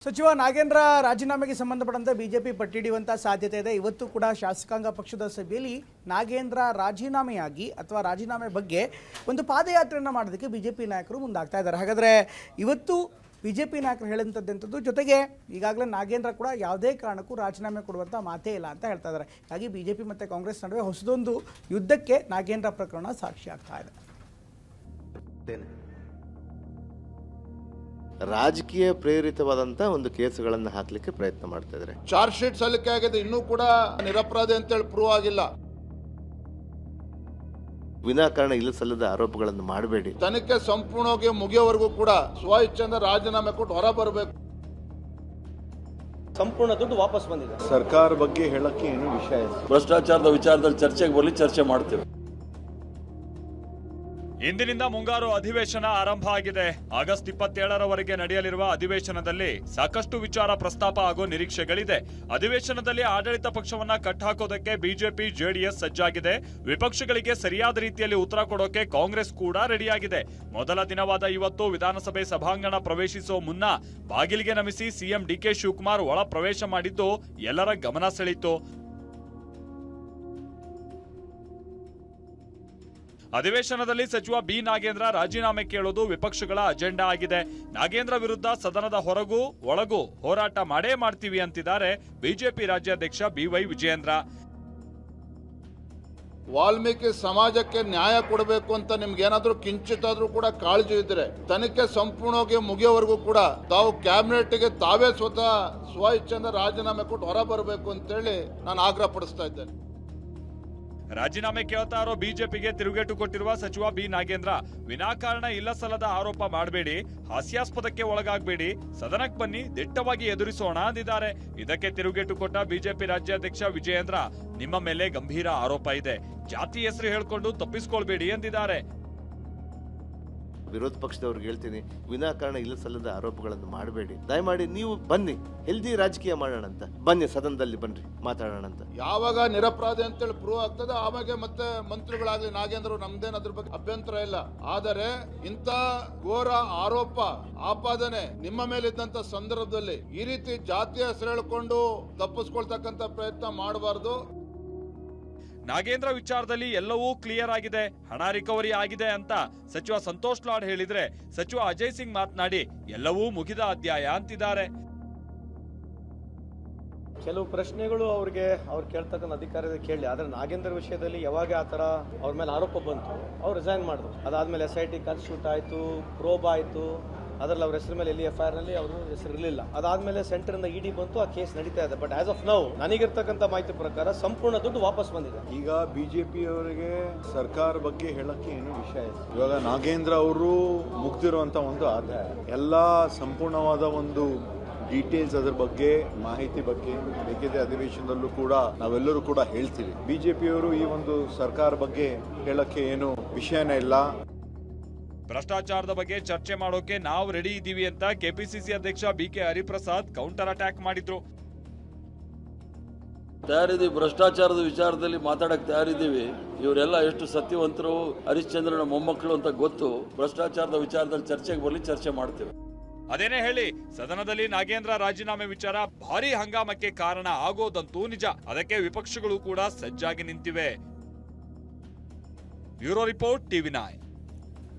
ಸಚಿವ ನಾಗೇಂದ್ರ ರಾಜೀನಾಮೆಗೆ ಸಂಬಂಧಪಟ್ಟಂತೆ ಬಿಜೆಪಿ ಪಟ್ಟಿಡಿಯುವಂತ ಸಾಧ್ಯತೆ ಇದೆ. ಇವತ್ತು ಕೂಡ ಶಾಸಕಾಂಗ ಪಕ್ಷದ ಸಭೆಯಲ್ಲಿ ನಾಗೇಂದ್ರ ರಾಜೀನಾಮೆಯಾಗಿ ಅಥವಾ ರಾಜೀನಾಮೆ ಬಗ್ಗೆ ಒಂದು ಪಾದಯಾತ್ರೆಯನ್ನು ಮಾಡೋದಕ್ಕೆ ಬಿಜೆಪಿ ನಾಯಕರು ಮುಂದಾಗ್ತಾ ಇದ್ದಾರೆ. ಹಾಗಾದರೆ ಇವತ್ತು ಬಿಜೆಪಿ ನಾಯಕರು ಹೇಳುವಂಥದ್ದು ಜೊತೆಗೆ ಈಗಾಗಲೇ ನಾಗೇಂದ್ರ ಕೂಡ ಯಾವುದೇ ಕಾರಣಕ್ಕೂ ರಾಜೀನಾಮೆ ಕೊಡುವಂಥ ಮಾತೇ ಇಲ್ಲ ಅಂತ ಹೇಳ್ತಾ ಇದ್ದಾರೆ. ಹಾಗಾಗಿ ಬಿಜೆಪಿ ಮತ್ತು ಕಾಂಗ್ರೆಸ್ ನಡುವೆ ಹೊಸದೊಂದು ಯುದ್ಧಕ್ಕೆ ನಾಗೇಂದ್ರ ಪ್ರಕರಣ ಸಾಕ್ಷಿ ಆಗ್ತಾ ಇದೆ. ರಾಜಕೀಯ ಪ್ರೇರಿತವಾದಂತ ಒಂದು ಕೇಸುಗಳನ್ನು ಹಾಕಲಿಕ್ಕೆ ಪ್ರಯತ್ನ ಮಾಡ್ತಾ ಇದ್ದಾರೆ. ಚಾರ್ಜ್ ಶೀಟ್ ಸಲ್ಲಿಕೆ ಆಗಿದೆ, ಇನ್ನೂ ಕೂಡ ನಿರಪರಾಧಿ ಅಂತೇಳಿ ಪ್ರೂವ್ ಆಗಿಲ್ಲ. ವಿನಾಕಾರಣ ಇಲ್ಲ ಸಲ್ಲದ ಆರೋಪಗಳನ್ನು ಮಾಡಬೇಡಿ. ತನಿಖೆ ಸಂಪೂರ್ಣವಾಗಿ ಮುಗಿಯೋವರೆಗೂ ಕೂಡ ಸ್ವ ಇಚ್ಛೆಯಿಂದ ರಾಜೀನಾಮೆ ಕೊಟ್ಟು ಹೊರ ಬರಬೇಕು. ಸಂಪೂರ್ಣ ದುಡ್ಡು ವಾಪಸ್ ಬಂದಿದೆ. ಸರ್ಕಾರ ಬಗ್ಗೆ ಹೇಳಕ್ಕೆ ಏನು ವಿಷಯ ಇಲ್ಲ. ಭ್ರಷ್ಟಾಚಾರದ ವಿಚಾರದಲ್ಲಿ ಚರ್ಚೆಗೆ ಬರಲಿ, ಚರ್ಚೆ ಮಾಡ್ತೇವೆ. ಇಂದಿನಿಂದ ಮುಂಗಾರು ಅಧಿವೇಶನ ಆರಂಭ ಆಗಿದೆ. ಆಗಸ್ಟ್ 27ರವರೆಗೆ ನಡೆಯಲಿರುವ ಅಧಿವೇಶನದಲ್ಲಿ ಸಾಕಷ್ಟು ವಿಚಾರ ಪ್ರಸ್ತಾಪ ಆಗೋ ನಿರೀಕ್ಷೆಗಳಿದೆ. ಅಧಿವೇಶನದಲ್ಲಿ ಆಡಳಿತ ಪಕ್ಷವನ್ನ ಕಟ್ಟಾಕೋದಕ್ಕೆ ಬಿಜೆಪಿ ಜೆಡಿಎಸ್ ಸಜ್ಜಾಗಿದೆ. ವಿಪಕ್ಷಗಳಿಗೆ ಸರಿಯಾದ ರೀತಿಯಲ್ಲಿ ಉತ್ತರ ಕೊಡೋಕೆ ಕಾಂಗ್ರೆಸ್ ಕೂಡ ರೆಡಿಯಾಗಿದೆ. ಮೊದಲ ದಿನವಾದ ಇವತ್ತು ವಿಧಾನಸಭೆ ಸಭಾಂಗಣ ಪ್ರವೇಶಿಸೋ ಮುನ್ನ ಬಾಗಿಲಿಗೆ ನಮಿಸಿ ಸಿಎಂ ಡಿಕೆ ಶಿವಕುಮಾರ್ ಒಳ ಪ್ರವೇಶ ಮಾಡಿದ್ದು ಎಲ್ಲರ ಗಮನ ಸೆಳೀತು. ಅಧಿವೇಶನದಲ್ಲಿ ಸಚಿವ ಬಿ ನಾಗೇಂದ್ರ ರಾಜೀನಾಮೆ ಕೇಳೋದು ವಿಪಕ್ಷಗಳ ಅಜೆಂಡಾ ಆಗಿದೆ. ನಾಗೇಂದ್ರ ವಿರುದ್ಧ ಸದನದ ಹೊರಗೂ ಒಳಗೂ ಹೋರಾಟ ಮಾಡೇ ಮಾಡ್ತೀವಿ ಅಂತಿದ್ದಾರೆ ಬಿಜೆಪಿ ರಾಜ್ಯಾಧ್ಯಕ್ಷ ಬಿವೈ ವಿಜಯೇಂದ್ರ. ವಾಲ್ಮೀಕಿ ಸಮಾಜಕ್ಕೆ ನ್ಯಾಯ ಕೊಡಬೇಕು ಅಂತ ನಿಮ್ಗೆ ಏನಾದ್ರೂ ಕಿಂಚಿತಾದ್ರೂ ಕೂಡ ಕಾಳಜಿ ಇದ್ರೆ ತನಿಖೆ ಸಂಪೂರ್ಣವಾಗಿ ಮುಗಿಯೋವರೆಗೂ ಕೂಡ ತಾವು ಕ್ಯಾಬಿನೆಟ್ಗೆ ತಾವೇ ಸ್ವತಃ ಸ್ವ ಇಚ್ಛೆಯಿಂದ ರಾಜೀನಾಮೆ ಕೊಟ್ಟು ಹೊರ ಬರಬೇಕು ಅಂತೇಳಿ ನಾನು ಆಗ್ರಹ ಪಡಿಸ್ತಾ ಇದ್ದೇನೆ. ರಾಜೀನಾಮೆ ಕೇಳ್ತಾ ಇರೋ ಬಿಜೆಪಿಗೆ ತಿರುಗೇಟು ಕೊಟ್ಟಿರುವ ಸಚಿವ ಬಿ ನಾಗೇಂದ್ರ ವಿನಾಕಾರಣ ಇಲ್ಲ ಸಲ್ಲದ ಆರೋಪ ಮಾಡಬೇಡಿ, ಹಾಸ್ಯಾಸ್ಪದಕ್ಕೆ ಒಳಗಾಗಬೇಡಿ, ಸದನಕ್ಕೆ ಬನ್ನಿ, ದಿಟ್ಟವಾಗಿ ಎದುರಿಸೋಣ ಅಂದಿದ್ದಾರೆ. ಇದಕ್ಕೆ ತಿರುಗೇಟು ಕೊಟ್ಟ ಬಿಜೆಪಿ ರಾಜ್ಯಾಧ್ಯಕ್ಷ ವಿಜಯೇಂದ್ರ, ನಿಮ್ಮ ಮೇಲೆ ಗಂಭೀರ ಆರೋಪ ಇದೆ, ಜಾತಿ ಹೆಸರು ಹೇಳ್ಕೊಂಡು ತಪ್ಪಿಸ್ಕೊಳ್ಬೇಡಿ ಎಂದಿದ್ದಾರೆ. ವಿರೋಧ ಪಕ್ಷದವ್ರಿಗೆ ಹೇಳ್ತೀನಿ, ವಿನಾಕಾರಣ ಇಲ್ಲ ಸಲ್ಲದ ಆರೋಪಗಳನ್ನು ಮಾಡಬೇಡಿ. ದಯಮಾಡಿ ನೀವು ಬನ್ನಿ, ಹೆಲ್ದಿ ರಾಜಕೀಯ ಮಾಡೋಣ ಅಂತ ಬನ್ನಿ, ಸದನದಲ್ಲಿ ಬನ್ನಿ, ಮಾತಾಡೋಣ ಅಂತ. ಯಾವಾಗ ನಿರಪರಾಧಿ ಅಂತೇಳಿ ಪ್ರೂವ್ ಆಗ್ತದೆ ಆವಾಗ ಮತ್ತೆ ಮಂತ್ರಿಗಳಾಗ್ಲಿ ನಾಗೇಂದ್ರ ನಮ್ದೇನ್ ಅದ್ರ ಬಗ್ಗೆ ಅಭ್ಯಂತರ ಇಲ್ಲ. ಆದರೆ ಇಂಥ ಘೋರ ಆರೋಪ ಆಪಾದನೆ ನಿಮ್ಮ ಮೇಲಿದ್ದಂತ ಸಂದರ್ಭದಲ್ಲಿ ಈ ರೀತಿ ಜಾತಿಯ ಹೆಸರು ಹೇಳ್ಕೊಂಡು ತಪ್ಪಿಸ್ಕೊಳ್ತಕ್ಕಂತ ಪ್ರಯತ್ನ ಮಾಡಬಾರ್ದು. ನಾಗೇಂದ್ರ ವಿಚಾರದಲ್ಲಿ ಎಲ್ಲವೂ ಕ್ಲಿಯರ್ ಆಗಿದೆ, ಹಣ ರಿಕವರಿ ಆಗಿದೆ ಅಂತ ಸಚಿವ ಸಂತೋಷ್ ಲಾಡ್ ಹೇಳಿದ್ರೆ, ಸಚಿವ ಅಜಯ್ ಸಿಂಗ್ ಮಾತನಾಡಿ ಎಲ್ಲವೂ ಮುಗಿದ ಅಧ್ಯಾಯ ಅಂತಿದ್ದಾರೆ. ಕೆಲವು ಪ್ರಶ್ನೆಗಳು ಅವ್ರು ಕೇಳ್ತಕ್ಕಂಥ ಅಧಿಕಾರದ ಕೇಳಿ, ಆದ್ರೆ ನಾಗೇಂದ್ರ ವಿಷಯದಲ್ಲಿ ಯಾವಾಗ ಆತರ ಅವ್ರ ಮೇಲೆ ಆರೋಪ ಬಂತು ಅವ್ರು ರಿಸೈನ್ ಮಾಡಿದ್ರು. ಅದಾದ್ಮೇಲೆ SIT ಕಾನ್ಸ್ಟಿಟ್ಯೂಟ್ ಆಯ್ತು, ಪ್ರೋಬ್ ಆಯ್ತು, ಅದರಲ್ಲಿ ಅವ್ರ ಹೆಸರು ಮೇಲೆ ಎಲ್ಲಿ FIR ನಲ್ಲಿ ಅವ್ರ ಹೆಸರು ಇರಲಿಲ್ಲ. ಅದಾದ್ಮೇಲೆ ಸೆಂಟರ್ ಇಂದ ED ಬಂತು, ಆ ಕೇಸ್ ನಡೀತಾ ಇದೆ. ಬಟ್ ಆಸ್ ಆಫ್ ನೌ ನನಗಿರ್ತಕ್ಕಂಥ ಮಾಹಿತಿ ಪ್ರಕಾರ ಸಂಪೂರ್ಣ ದುಡ್ಡು ವಾಪಸ್ ಬಂದಿದೆ. ಈಗ ಬಿಜೆಪಿ ಅವರಿಗೆ ಸರ್ಕಾರ ಬಗ್ಗೆ ಹೇಳಕ್ಕೆ ಏನು ವಿಷಯ ಇಲ್ಲ. ಇವಾಗ ನಾಗೇಂದ್ರ ಅವರು ಮುಗ್ದಿರುವಂತ ಒಂದು ಆದಾಯ ಎಲ್ಲಾ ಸಂಪೂರ್ಣವಾದ ಒಂದು ಡೀಟೇಲ್ಸ್ ಅದ್ರ ಬಗ್ಗೆ ಮಾಹಿತಿ ಬಗ್ಗೆ ಬೇಕಿದೆ ಅಧಿವೇಶನದಲ್ಲೂ ಕೂಡ ನಾವೆಲ್ಲರೂ ಕೂಡ ಹೇಳ್ತೀವಿ. ಬಿಜೆಪಿಯವರು ಈ ಒಂದು ಸರ್ಕಾರ ಬಗ್ಗೆ ಹೇಳಕ್ಕೆ ಏನು ವಿಷಯನೇ ಇಲ್ಲ. ಭ್ರಷ್ಟಾಚಾರದ ಬಗ್ಗೆ ಚರ್ಚೆ ಮಾಡೋಕೆ ನಾವು ರೆಡಿ ಇದ್ದೀವಿ ಅಂತ ಕೆಪಿಸಿಸಿ ಅಧ್ಯಕ್ಷ BK ಹರಿಪ್ರಸಾದ್ ಕೌಂಟರ್ ಅಟ್ಯಾಕ್ ಮಾಡಿದ್ರು. ತಯಾರಿದ್ದೀವಿ, ಭ್ರಷ್ಟಾಚಾರದ ವಿಚಾರದಲ್ಲಿ ಮಾತಾಡಕ್ ತಯಾರಿದ್ದೀವಿ. ಇವರೆಲ್ಲ ಎಷ್ಟು ಸತ್ಯವಂತರು, ಹರಿಶ್ಚಂದ್ರನ ಮೊಮ್ಮಕ್ಕಳು ಅಂತ ಗೊತ್ತು. ಭ್ರಷ್ಟಾಚಾರದ ವಿಚಾರದಲ್ಲಿ ಚರ್ಚೆಗೆ ಬರಲಿ, ಚರ್ಚೆ ಮಾಡ್ತೇವೆ. ಅದೇನೇ ಹೇಳಿ, ಸದನದಲ್ಲಿ ನಾಗೇಂದ್ರ ರಾಜೀನಾಮೆ ವಿಚಾರ ಭಾರಿ ಹಂಗಾಮಕ್ಕೆ ಕಾರಣ ಆಗೋದಂತೂ ನಿಜ. ಅದಕ್ಕೆ ವಿಪಕ್ಷಗಳು ಕೂಡ ಸಜ್ಜಾಗಿ ನಿಂತಿವೆ. Bureau report, TV9.